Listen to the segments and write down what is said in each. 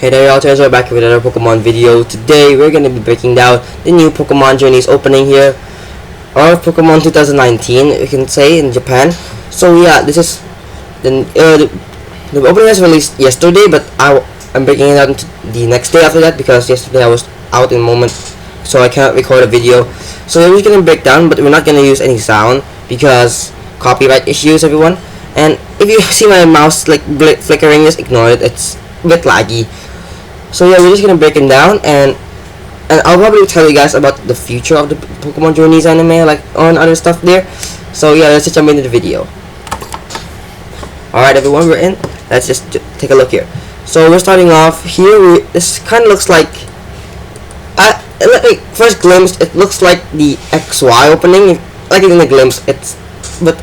Hey there y'all, we're back with another Pokemon video. Today we're going to be breaking down the new Pokemon Journeys opening here, or Pokemon 2019 you can say in Japan. So yeah, this is the opening was released yesterday, but I'm breaking it out into the next day after that because yesterday I was out in a moment, so I can't record a video. So we're just going to break down, but we're not going to use any sound because copyright issues, everyone. And if you see my mouse like flickering, just ignore it, it's a bit laggy. So yeah, we're just gonna break them down, and I'll probably tell you guys about the future of the Pokemon Journeys anime, like on other stuff there. So yeah, let's just jump into the video. Alright everyone, we're in. Let's just take a look here. So we're starting off here. This kind of looks like, first glimpse, it looks like the XY opening. Like in the glimpse, but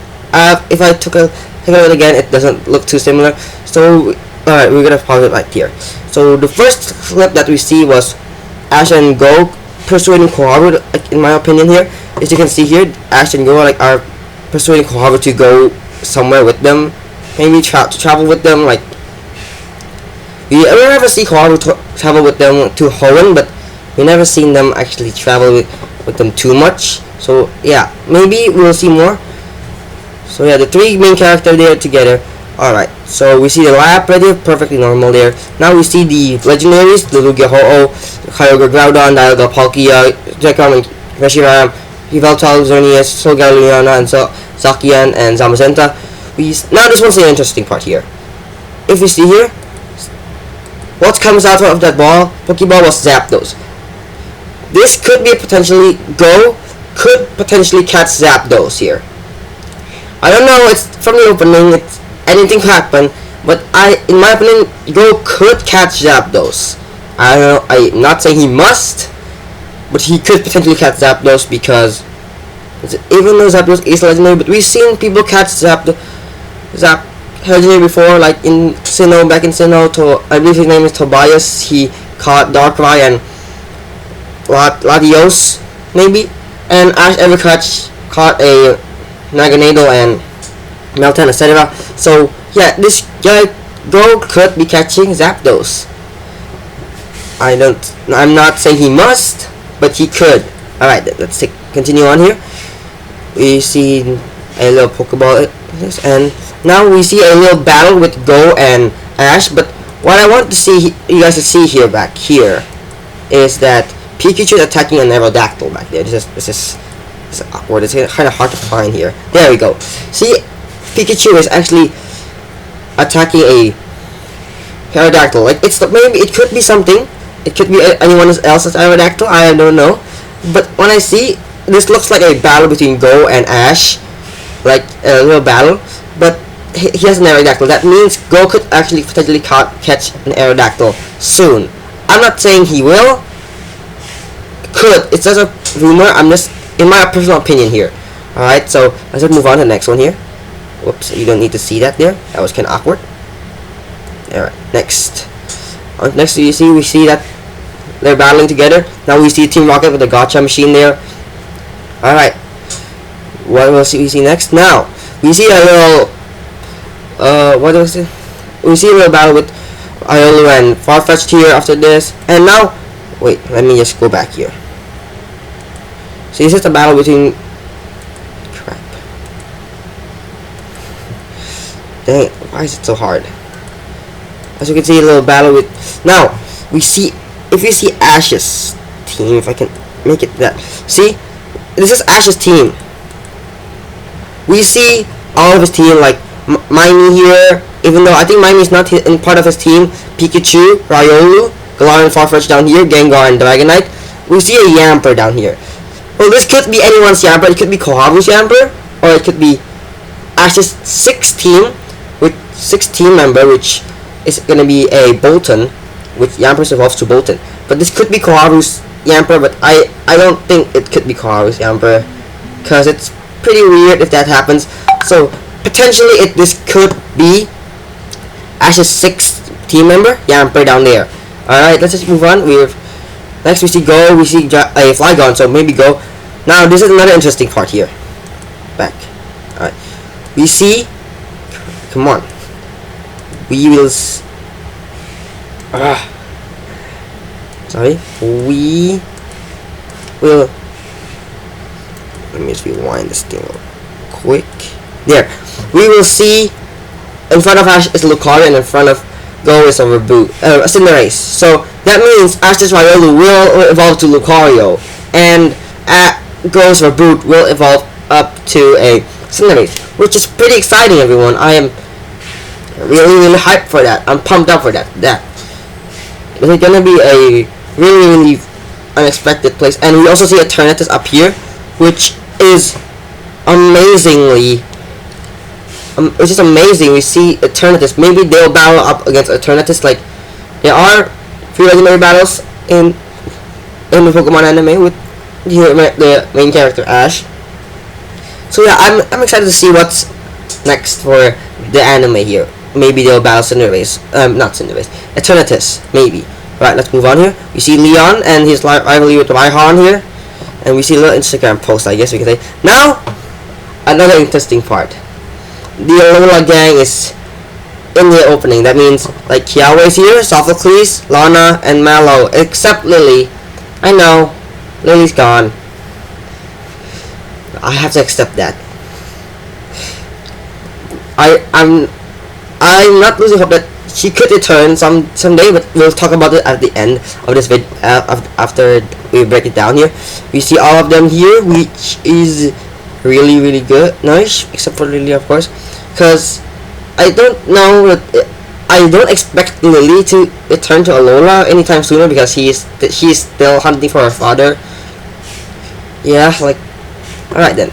if I take a look again, it doesn't look too similar. So alright, we're gonna pause it right here. So the first clip that we see was Ash and Go persuading Koharu. Like, in my opinion here, as you can see here, Ash and Go are persuading Koharu to go somewhere with them, maybe to travel with them. Like, we never see Koharu travel with them to Hoenn, but we never seen them actually travel with them too much. So yeah, maybe we'll see more. So yeah, the three main characters there together. Alright, so we see the lab ready, perfectly normal there. Now we see the legendaries, the Lugia Ho-Oh, Kyogre Groudon, Dialga Palkia, Zekrom and Reshiram, Yveltal, Xerneas, Solgaleo, and Zacian, and Zamazenta. Now this one's the interesting part here. If you see here, what comes out of that Pokeball was Zapdos. This could be potentially could potentially catch Zapdos here. I don't know, it's from the opening, anything could happen, but in my opinion, Go could catch Zapdos. I don't know, I'm not saying he must, but he could potentially catch Zapdos because even though Zapdos is legendary, but we've seen people catch legendary before, like in Sinnoh, back in Sinnoh, I believe his name is Tobias. He caught Darkrai and Latios, maybe, and Ash ever caught a Naganadel and Meltan, etc. So yeah, this guy Go could be catching Zapdos. I'm not saying he must, but he could. Alright, let's continue on here. We see a little Pokeball, and now we see a little battle with Go and Ash. But what I want to see you guys to see here back here is that Pikachu is attacking an Aerodactyl back there. This is awkward. It's kind of hard to find here. There we go. See, Pikachu is actually attacking a Aerodactyl. Like, maybe it could be something. It could be anyone else's Aerodactyl. I don't know. But when I see, this looks like a battle between Go and Ash, like a little battle. But he has an Aerodactyl. That means Go could actually potentially catch an Aerodactyl soon. I'm not saying he will. Could. It's just a rumor. I'm just in my personal opinion here. Alright, so let's just move on to the next one here. Whoops, you don't need to see that there. That was kind of awkward. Alright, next. Next we see that they're battling together. Now we see Team Rocket with the Gotcha machine there. Alright. What will we see next? Now, we see a little what was it? We see a little battle with Alola and Farfetch'd here after this. And now, wait, let me just go back here. So this is a battle between, crap. Dang, why is it so hard? As you can see, a little battle with, now we see, if you see Ash's team, if I can make it that, see, this is Ash's team. We see all of his team, like Mimey here, even though I think Mimey is not in part of his team. Pikachu, Riolu, Galarian, Farfetch'd down here, Gengar and Dragonite. We see a Yamper down here. Well, this could be anyone's Yamper. It could be Koharu's Yamper, or it could be Ash's 6th team with 6 team member, which is gonna be a Bolton, which Yamper evolves to Bolton. But this could be Koharu's Yamper, but I don't think it could be Koharu's Yamper, because it's pretty weird if that happens. So potentially this could be Ash's 6th team member, Yamper down there. Alright, let's just move on. Next we see Go, we see a Flygon, so maybe Go. Now this is another interesting part here. Back. Alright. We see, come on. We will sorry, we will, let me just rewind this thing real quick. There, we will see in front of Ash is Lucario, and in front of Go is a Cinderace. So that means Ash's Riolu will evolve to Lucario, and Go's Reboot will evolve up to a Cinderace, which is pretty exciting, everyone. I am really hyped for that. I'm pumped up for that. It's gonna be a really unexpected place. And we also see Eternatus up here, which is amazing. We see Eternatus. Maybe they'll battle up against Eternatus. Like, there are 3 legendary battles in the Pokemon anime with the main character Ash. So yeah, I'm excited to see what's next for the anime here. Maybe they'll battle Cinderace. Not Cinderace. Eternatus, maybe. Alright, let's move on here. We see Leon and his rivalry with Raihan here. And we see a little Instagram post, I guess we can say. Now, another interesting part. The Alola Gang is in the opening. That means, like, Kiawe's here, Sophocles, Lana, and Mallow. Except Lily. I know. Lily's gone. I have to accept that. I'm not losing hope that she could return someday, but we'll talk about it at the end of this video after we break it down here. We see all of them here, which is really good. Nice, except for Lily, of course, because I don't know that I don't expect Lily to return to Alola anytime sooner, because she's still hunting for her father. Yeah, like, alright then,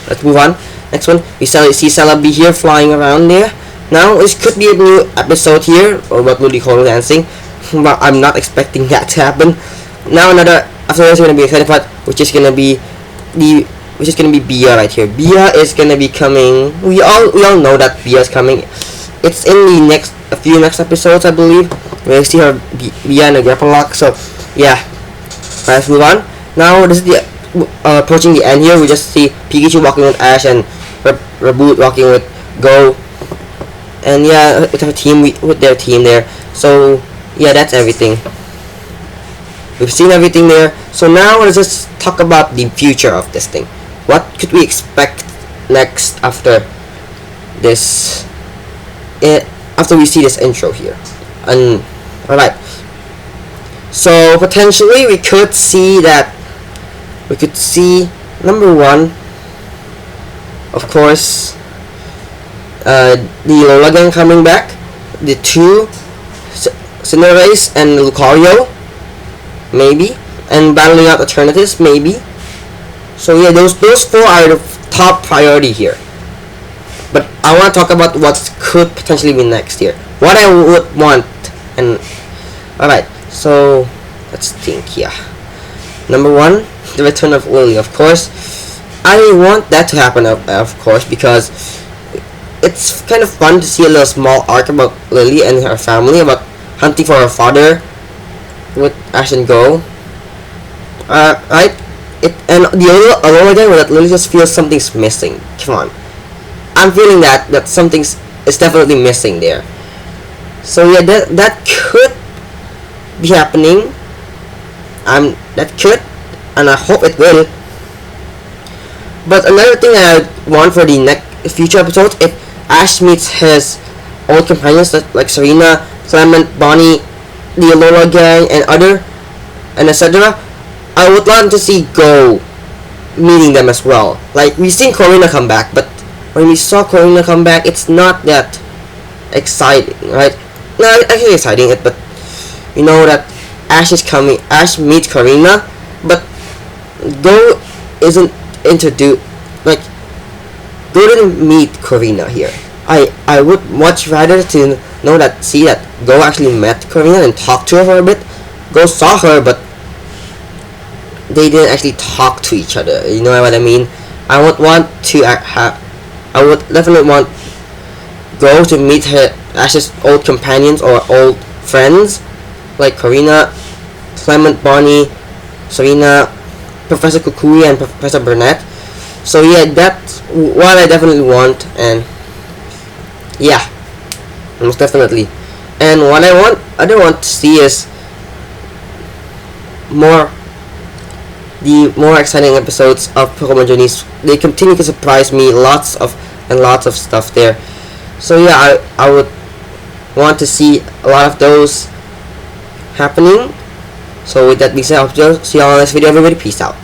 let's move on. Next one, we see Celebi here flying around there. Now, this could be a new episode here, or what will you call dancing, but I'm not expecting that to happen. Now, after this, going to be exciting part, which is going to be Bia right here. Bia is going to be coming. We all know that Bia is coming. It's in the a few next episodes, I believe. We'll see her Bia in a grapple lock. So, yeah. Let's move on. Now, this is the approaching the end here. We just see Pikachu walking with Ash and Reboot walking with Go. And yeah, with their team there. So yeah, that's everything. We've seen everything there. So now let's just talk about the future of this thing. What could we expect next after this? After we see this intro here. And alright. So potentially we could see number 1, of course, the Alola Gang coming back, the 2 Cinderace and Lucario, maybe, and battling out Eternatus, maybe. So yeah, those 4 are the top priority here. But I want to talk about what could potentially be next here. What I would want, and alright, so let's think here. Number 1, the return of Lily, of course. I want that to happen, of course, because it's kind of fun to see a little small arc about Lily and her family, about hunting for her father with Ash and Go. Right? And the Alola Gang, that Lily just feels something's missing. Come on. I'm feeling that something's definitely missing there. So yeah, that could be happening. That could, and I hope it will. But another thing I want for the next future episodes, if Ash meets his old companions like Serena, Clement, Bonnie, the Alola Gang, and etc., I would want to see Go meeting them as well. Like, we've seen Corina come back, but when we saw Corina come back, it's not that exciting, right? No, actually exciting, but you know that Ash is coming. Ash meets Corina, but Go isn't introduced. Like, Go didn't meet Corina here. I would much rather to see that Go actually met Corina and talked to her for a bit. Go saw her, but they didn't actually talk to each other. You know what I mean? I would definitely want Go to meet her Ash's old companions or old friends like Corina, Clement, Bonnie, Serena, Professor Kukui, and Professor Burnett. So yeah, that's what I definitely want, and yeah, most definitely. And what I want to see is more the more exciting episodes of Pokemon Journeys. They continue to surprise me, lots of stuff there. So yeah, I would want to see a lot of those happening. So with that being said, I'll see you all in the next video. Everybody, peace out.